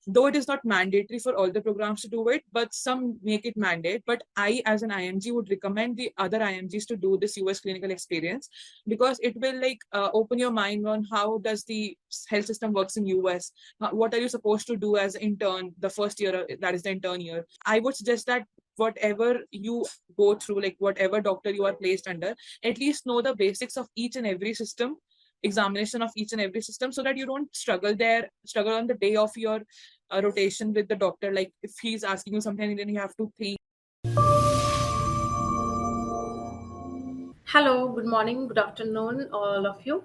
though it is not mandatory for all the programs to do it, but some make it mandate. But I, as an IMG, would recommend the other IMGs to do this US clinical experience, because it will open your mind on how does the health system works in US. What are you supposed to do as an intern the first year, that is the intern year. I would suggest that whatever you go through, like whatever doctor you are placed under, at least know the basics of each and every system, examination of each and every system, so that you don't struggle on the day of your rotation with the doctor. Like if he's asking you something, then you have to think. Hello, good morning, good afternoon, all of you.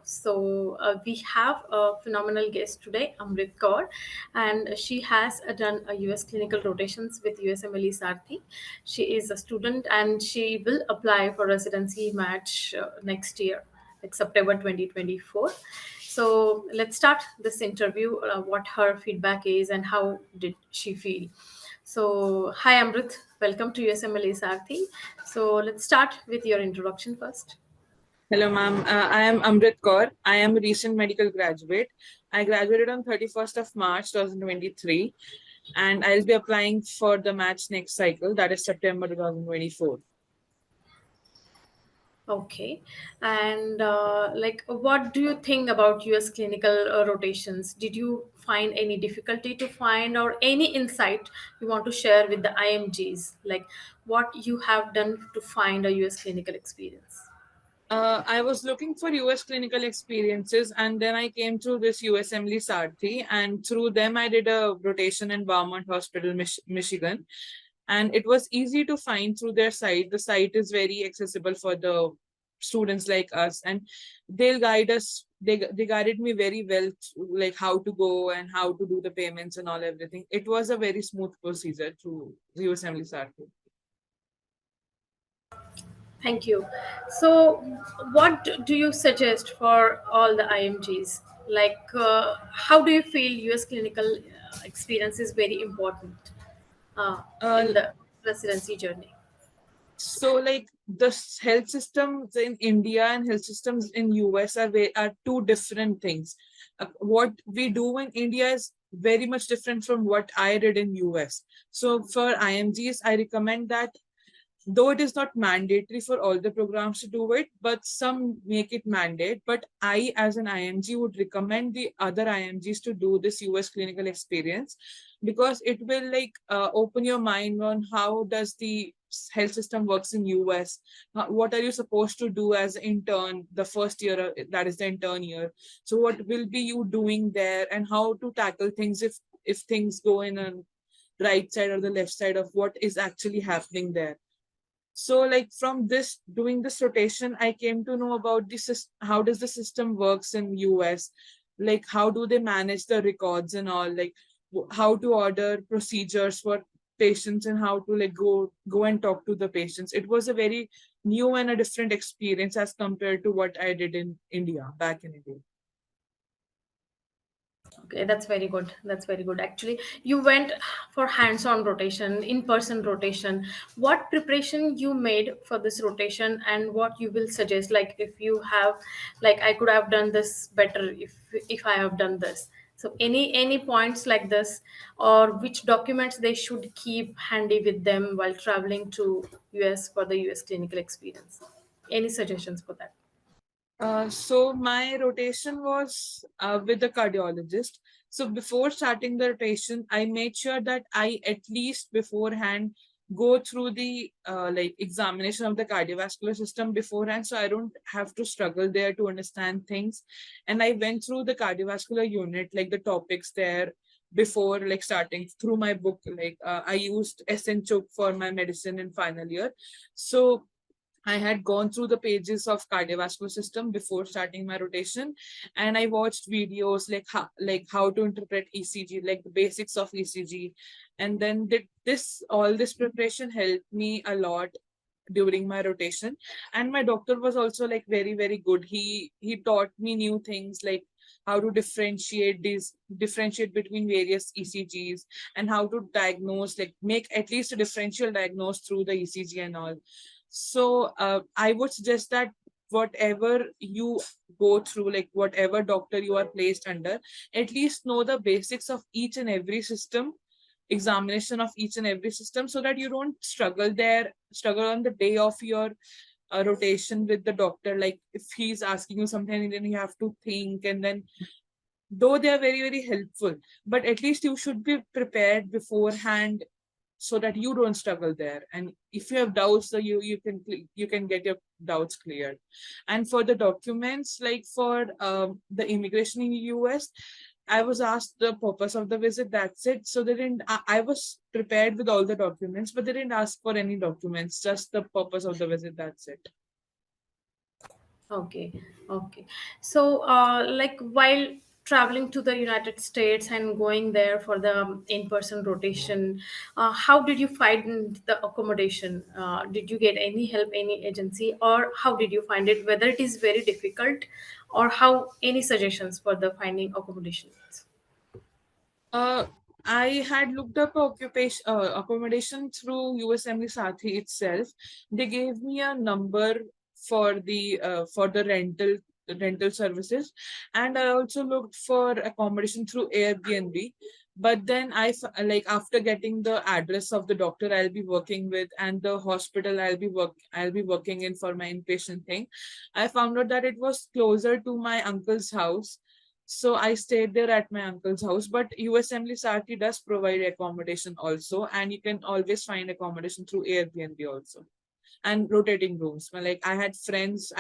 We have a phenomenal guest today, Amrit Kaur, and she has done a US clinical rotations with USMLESarthi. She is a student and she will apply for residency match next year, like September 2024. So let's start this interview, what her feedback is and how did she feel. So, hi Amrit, welcome to USMLE Sarthi. So, let's start with your introduction first. Hello, ma'am. I am Amrit Kaur. I am a recent medical graduate. I graduated on 31st of March 2023, and I'll be applying for the match next cycle, that is September 2024. Okay, and what do you think about US clinical rotations? Did you find any difficulty to find or any insight you want to share with the IMGs? Like what you have done to find a US clinical experience? I was looking for US clinical experiences, and then I came through this USMLESarthi, and through them I did a rotation in Vermont Hospital, Michigan, and it was easy to find through their site. The site is very accessible for the students like us, and they'll guide us. They guided me very well, like how to go and how to do the payments and all everything. It was a very smooth procedure through USMLESarthi. Thank you. So, what do you suggest for all the IMGs? How do you feel US clinical experience is very important Uh, in the residency journey? So, like health systems in India and health systems in US are two different things. What we do in India is very much different from what I did in US. So, for IMGs, I recommend that though it is not mandatory for all the programs to do it, but some make it mandate. But I, as an IMG, would recommend the other IMGs to do this US clinical experience, because it will open your mind on how does the health system works in US. What are you supposed to do as an intern the first year, that is the intern year. So what will be you doing there, and how to tackle things if things go in a right side or the left side of what is actually happening there. So like from this doing this rotation, I came to know about this, how does the system works in US, like how do they manage the records and all, like how to order procedures for patients, and how to go and talk to the patients. It was a very new and a different experience as compared to what I did in India, back in India. Okay, that's very good. That's very good. Actually, you went for hands-on rotation, in-person rotation. What preparation you made for this rotation, and what you will suggest? Like, if you have, like, I could have done this better if I have done this. So, any points like this, or which documents they should keep handy with them while traveling to US for the US clinical experience? Any suggestions for that? So my rotation was with the cardiologist. So before starting the rotation, I made sure that I at least beforehand go through the examination of the cardiovascular system beforehand, so I don't have to struggle there to understand things. And I went through the cardiovascular unit, like the topics there before like starting through my book. I used SN Choke for my medicine in final year. So I had gone through the pages of cardiovascular system before starting my rotation, and I watched videos like how to interpret ECG, like the basics of ECG, and then all this preparation helped me a lot during my rotation. And my doctor was also like very good. He taught me new things, like how to differentiate between various ECGs, and how to diagnose, like make at least a differential diagnose through the ECG and all. So I would suggest that whatever you go through, like whatever doctor you are placed under, at least know the basics of each and every system, examination of each and every system, so that you don't struggle on the day of your rotation with the doctor. Like if he's asking you something, then you have to think, and then though they are very very helpful, but at least you should be prepared beforehand so that you don't struggle there. And if you have doubts, so you can get your doubts cleared. And for the documents, like for the immigration in US, I was asked the purpose of the visit, that's it. So they didn't I was prepared with all the documents, but they didn't ask for any documents, just the purpose of the visit, that's it. Okay, okay. So, like while traveling to the United States and going there for the in-person rotation, how did you find the accommodation? Did you get any help, any agency, or how did you find it? Whether it is very difficult, or how any suggestions for the finding accommodations? Uh, I had looked up accommodation through USMLESarthi itself. They gave me a number for the rental services, and I also looked for accommodation through Airbnb. But then like after getting the address of the doctor I'll be working with and the hospital I'll be working in for my inpatient thing, I found out that it was closer to my uncle's house, so I stayed there at my uncle's house. But USMLE Sarthi does provide accommodation also, and you can always find accommodation through Airbnb also, and rotating rooms. Well, like I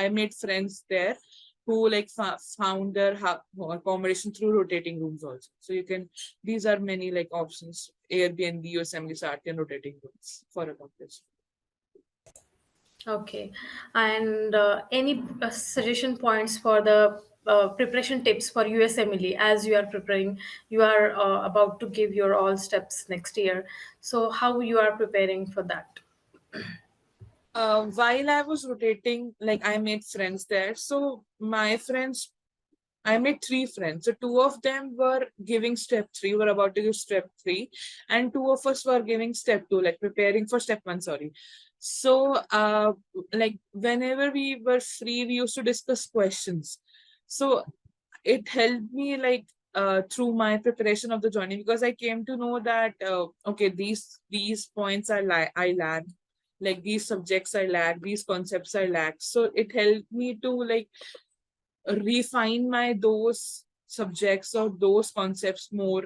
made friends there who like found their accommodation through rotating rooms also. So you can, these are many like options: Airbnb, USMLE Sarthi, and rotating rooms for accommodation. Okay, and any suggestion points for the preparation tips for USMLE as you are preparing? You are about to give your all steps next year. So how you are preparing for that? While I was rotating, like I made friends there. So my friends, I made three friends. So two of them were giving step three, were about to give step three, and two of us were giving step two, like preparing for step one, sorry. So like whenever we were free, we used to discuss questions. So it helped me like through my preparation of the journey, because I came to know that okay, these points I lack, like these subjects I lack, these concepts I lack. So it helped me to like refine my those subjects or those concepts more.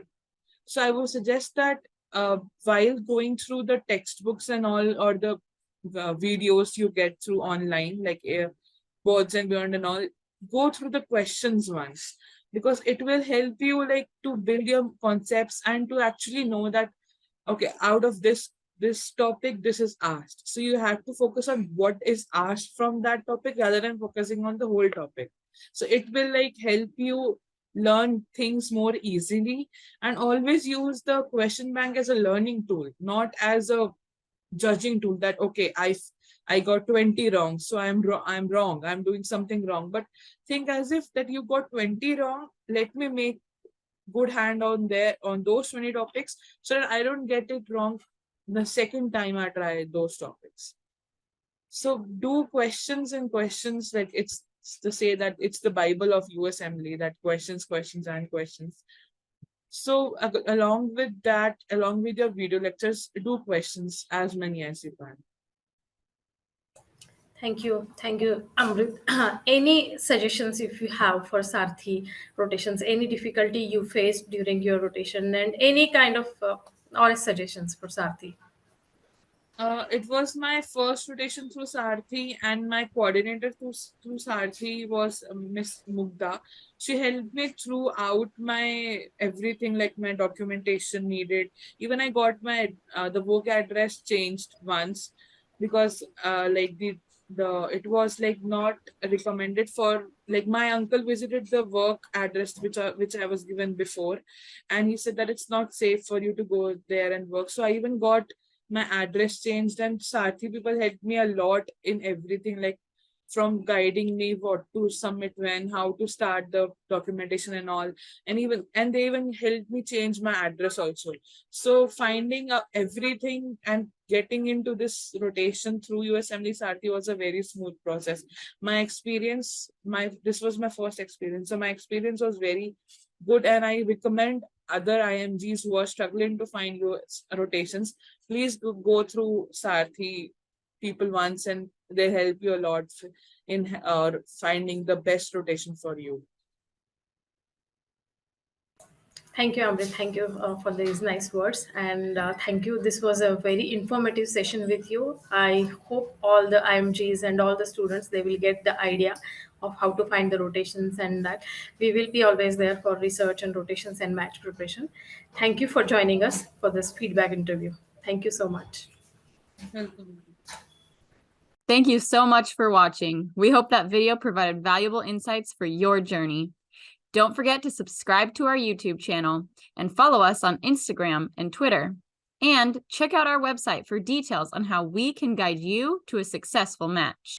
So I would suggest that while going through the textbooks and all, or the videos you get through online, like Boards and Beyond and all, go through the questions once, because it will help you like to build your concepts and to actually know that okay, out of this topic this is asked, so you have to focus on what is asked from that topic rather than focusing on the whole topic. So it will like help you learn things more easily, and always use the question bank as a learning tool, not as a judging tool that okay, I got 20 wrong, so I'm wrong, I'm doing something wrong. But think as if that you got 20 wrong, let me make good hand on there on those 20 topics, so that I don't get it wrong the second time I try those topics. So do questions and questions, like it's to say that it's the Bible of USMLE, that questions, questions, and questions. So along with that, along with your video lectures, do questions as many as you can. Thank you, Amrit. Any suggestions if you have for Sarthi rotations? Any difficulty you faced during your rotation, and any kind of honest suggestions for Sarthi? It was my first rotation through Sarthi, and my coordinator through Sarthi was Miss Mugda. She helped me throughout my everything, like my documentation needed. Even I got my the work address changed once, because like the it was like not recommended for, like my uncle visited the work address which I was given before, and he said that it's not safe for you to go there and work. So I even got my address changed, and Sarthi people helped me a lot in everything, like from guiding me what to submit when, how to start the documentation and all, and they even helped me change my address also. So finding everything and getting into this rotation through USMLESarthi was a very smooth process. My experience, this was my first experience, so my experience was very good, and I recommend other IMGs who are struggling to find rotations, please go through Sarthi people once, and they help you a lot in finding the best rotation for you. Thank you, Amrit. Thank you for these nice words. And thank you. This was a very informative session with you. I hope all the IMGs and all the students, they will get the idea of how to find the rotations, and that we will be always there for research and rotations and match preparation. Thank you for joining us for this feedback interview. Thank you so much. Welcome. Thank you so much for watching. We hope that video provided valuable insights for your journey. Don't forget to subscribe to our YouTube channel and follow us on Instagram and Twitter. And check out our website for details on how we can guide you to a successful match.